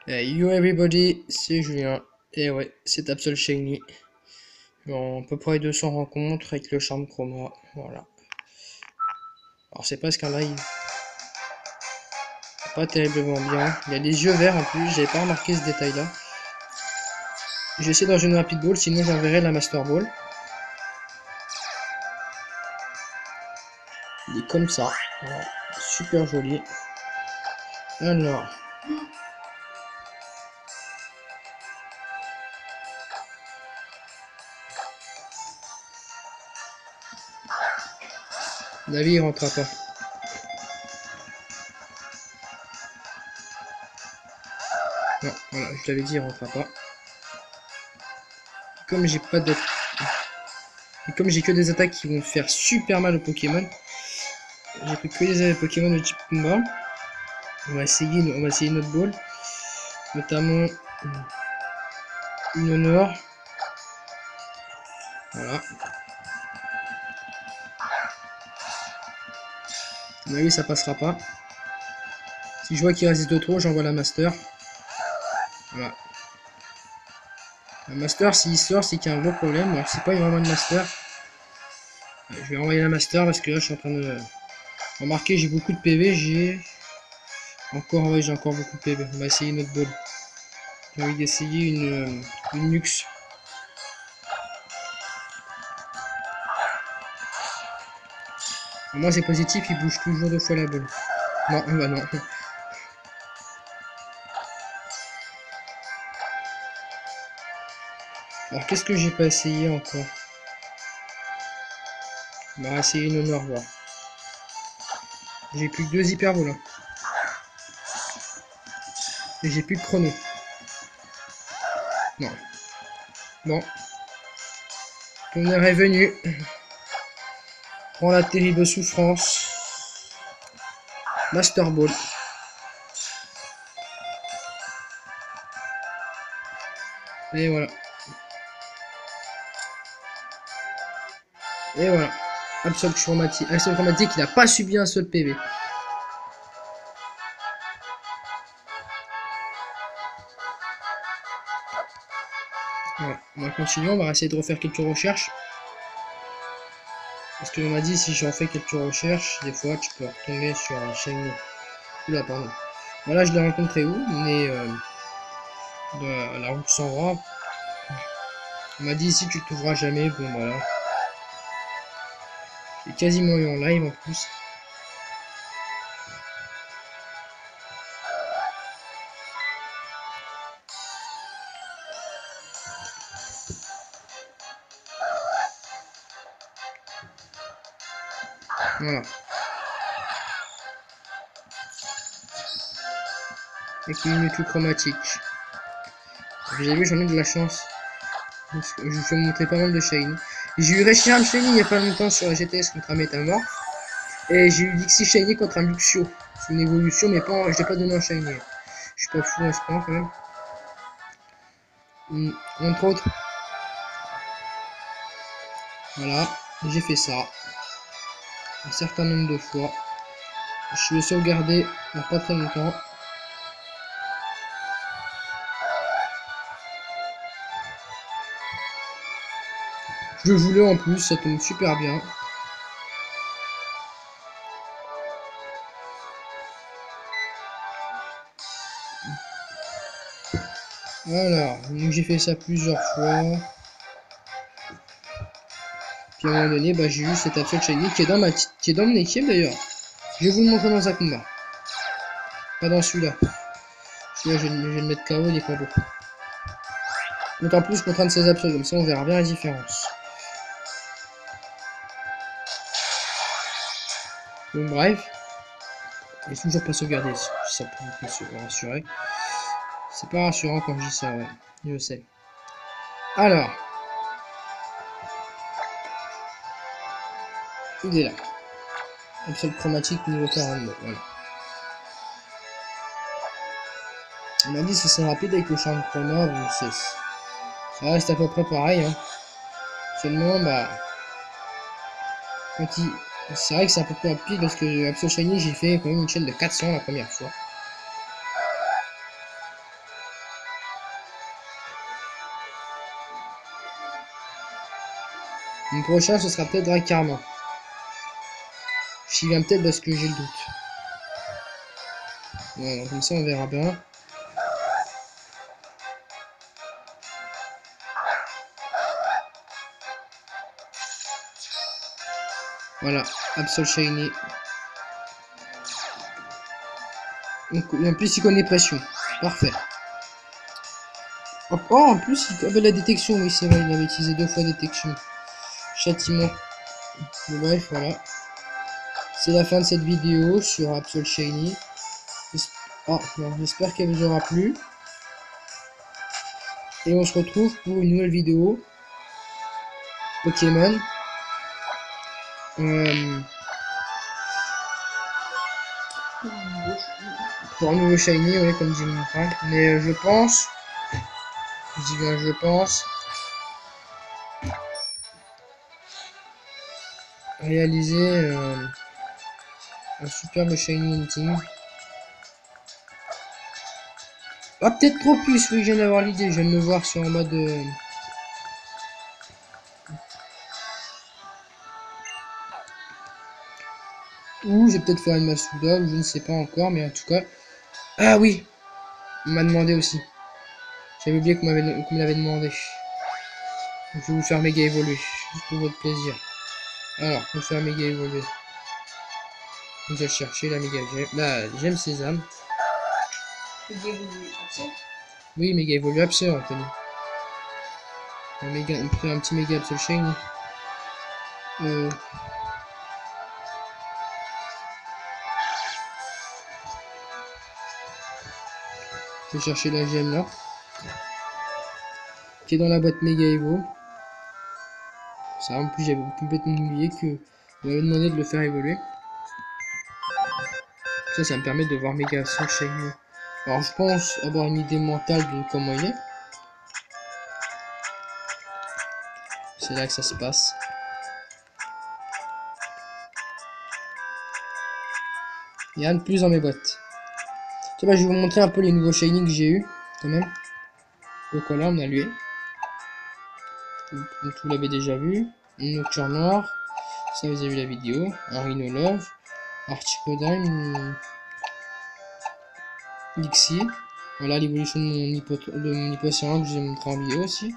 Yo everybody, c'est Julien. Et ouais, c'est Absol Shiny. En à peu près 200 rencontres avec le charme chroma. Voilà. Alors c'est presque un live. Pas terriblement bien. Il y a des yeux verts en plus, j'avais pas remarqué ce détail là. J'essaie dans une rapid ball, sinon j'enverrai la master ball. Il est comme ça. Voilà. Super joli. Alors. David il rentrera pas. Non, voilà, je l'avais dit, il rentrera pas. Comme j'ai pas de... Et comme j'ai que des attaques qui vont faire super mal aux Pokémon, j'ai pris que des Pokémon de type combat. On va essayer une autre ball, notamment une Honor. Voilà. À mon avis, ça passera pas. Si je vois qu'il résiste trop, j'envoie la Master. Voilà. La Master, s'il sort, c'est qu'il y a un gros problème. Alors, c'est pas vraiment une Master. Je vais envoyer la Master parce que là, je suis en train de remarquer, j'ai beaucoup de PV. J'ai encore, ouais, j'ai encore beaucoup de PV. On va essayer une autre ball. J'ai envie d'essayer une Lux. Moi, c'est positif, il bouge toujours 2 fois la balle. Non, bah non. Alors, qu'est-ce que j'ai pas essayé encore? On va essayer une Honor, voir. J'ai plus que 2 hypervols. Hein. Et j'ai plus de chrono. Non. Bon. Ton heure est venue. Prends la terrible souffrance. Master Ball. Et voilà. Et voilà. Absol chromatique. Absol chromatique, il n'a pas subi un seul PV. Voilà. On va continuer. On va essayer de refaire quelques recherches. Parce qu'on m'a dit, si j'en fais quelques recherches, des fois, tu peux retomber sur un shiny. Oula, pardon. Voilà, je l'ai rencontré où? On est de la route sans roi. On m'a dit, ici, tu le trouveras jamais. Bon, voilà. J'ai quasiment eu en live en plus. Voilà. Avec une Mewtwo chromatique. Vous avez vu, j'en ai de la chance. Je vous fais montrer pas mal de shiny. J'ai eu Reshiram Shiny il n'y a pas longtemps sur la GTS contre un Métamorph. Et j'ai eu Dixie Shiny contre un Luxio. C'est une évolution, mais pas, je l'ai pas donné un Shiny. Je suis pas fou en ce point quand même. Entre autres. Voilà, j'ai fait ça. Un certain nombre de fois. Je l'ai sauvegardé il n'y a pas très longtemps. Je le voulais en plus, ça tombe super bien. Voilà, donc j'ai fait ça plusieurs fois. Puis à un moment donné, bah, j'ai eu cette Absol Shiny qui est dans mon équipe d'ailleurs. Je vais vous le montrer dans un combat. Pas dans celui-là. Celui-là, je vais le mettre KO, il est pas beau. Donc en plus contre un de ces Absol, comme ça on verra bien la différence. Donc bref. Il est toujours pas sauvegardé, si ça peut vous rassurer. C'est pas rassurant quand je dis ça, ouais. Je sais. Alors. Il est là. Absol chromatique niveau 42, voilà. On m'a dit que c'est rapide avec le charme chroma, donc ça reste à peu près pareil. Hein. Seulement, bah, quand il... c'est vrai que c'est un peu plus rapide parce que Absol Shiny, j'ai fait quand même une chaîne de 400 la première fois. Mon prochain, ce sera peut-être Drakarma. J'y viens peut-être parce que j'ai le doute. Voilà, comme ça, on verra bien. Voilà, Absol Shiny. Donc, en plus, il connaît pression. Parfait. Oh, en plus, il... la détection, oui, c'est vrai, il avait utilisé 2 fois détection. Châtiment. Mais bref, voilà. C'est la fin de cette vidéo sur Absol Shiny. Oh, bon, j'espère qu'elle vous aura plu. Et on se retrouve pour une nouvelle vidéo Pokémon. Pour un nouveau Shiny, oui, comme dit mon frère. Mais je pense, je dis bien je pense, réaliser un superbe Shiny Hunting. Ah, peut-être trop plus, oui, je viens d'avoir l'idée, je viens de me voir sur en mode... Ou j'ai peut-être faire une Masuda, ou je ne sais pas encore, mais en tout cas... Ah oui, on m'a demandé aussi. J'avais oublié qu'on me l'avait demandé. Donc, je vais vous faire méga évoluer, juste pour votre plaisir. Alors, pour faire méga évoluer. Vous allez chercher la méga gemme. Là, j'aime Sésame. Méga évolué absent. Oui, méga évolué Absol, Anthony. Un petit méga Absol Shiny. Je vais chercher la gemme là. Qui est dans la boîte méga Evo. Ça, en plus, j'avais complètement oublié que on m'avait demandé de le faire évoluer. Ça me permet de voir méga Absol Shiny. Alors, je pense avoir une idée mentale de comment il est. C'est là que ça se passe. Il y a rien de plus dans mes boîtes. Je vais vous montrer un peu les nouveaux shiny que j'ai eu quand même. Donc là, on a lui. Donc vous l'avez déjà vu. Une Nocturne Noire. Ça, vous avez vu la vidéo. Un Rhinolove. Articodine. Dixie. Voilà l'évolution de mon Hypocyan que je vous ai montré en vidéo aussi.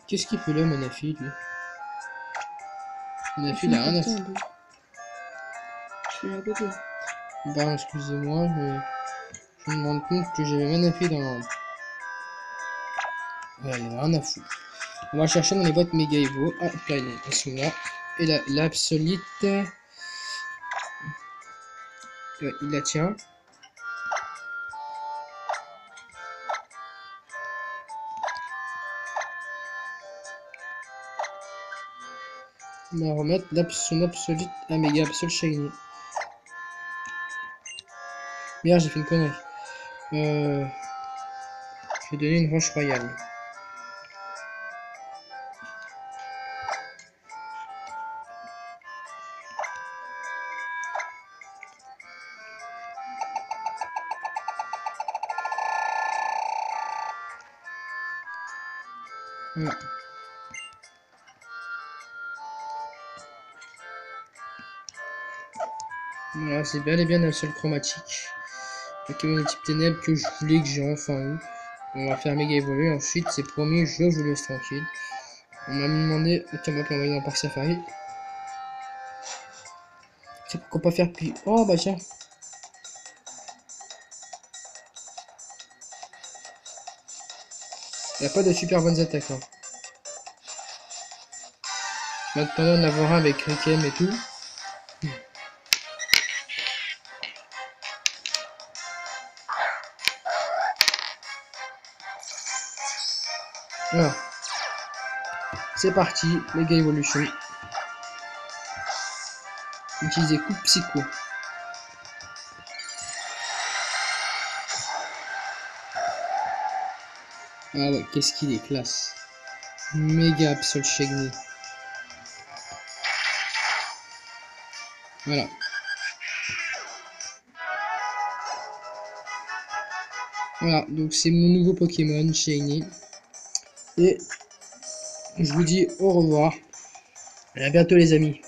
Qu'est-ce qu'il fait là, Manafi, lui? Manafi, il a rien à faire. Je suis à côté. Bah, excusez-moi, mais je me rends compte que j'avais Manafi dans... Voilà, il n'y a rien à foutre. On va chercher dans les boîtes méga Evo. Ah, là, elles sont là. Et là, l'absolite. Il la tient. On va remettre son absolute à méga absol shiny. Merde, j'ai fait une connerie. Je vais donner une roche royale. Voilà. Voilà, c'est bel et bien un seul chromatique. Pokémon de type ténèbres que je voulais, que j'ai enfin eu. On va faire méga évoluer. Ensuite, c'est promis, je vous laisse tranquille. On m'a demandé, tiens, on va envoyer dans le parc safari. C'est pourquoi pas faire puis. Oh bah tiens. Il n'y a pas de super bonnes attaques. Hein. Maintenant, en avoir un avec Rikem et tout. Voilà. C'est parti, méga évolution. Utiliser coup psycho. Ah ouais, qu'est-ce qu'il est classe. Méga Absol Shiny. Voilà. Voilà, donc c'est mon nouveau Pokémon Shiny. Et Je vous dis au revoir. Et à bientôt les amis.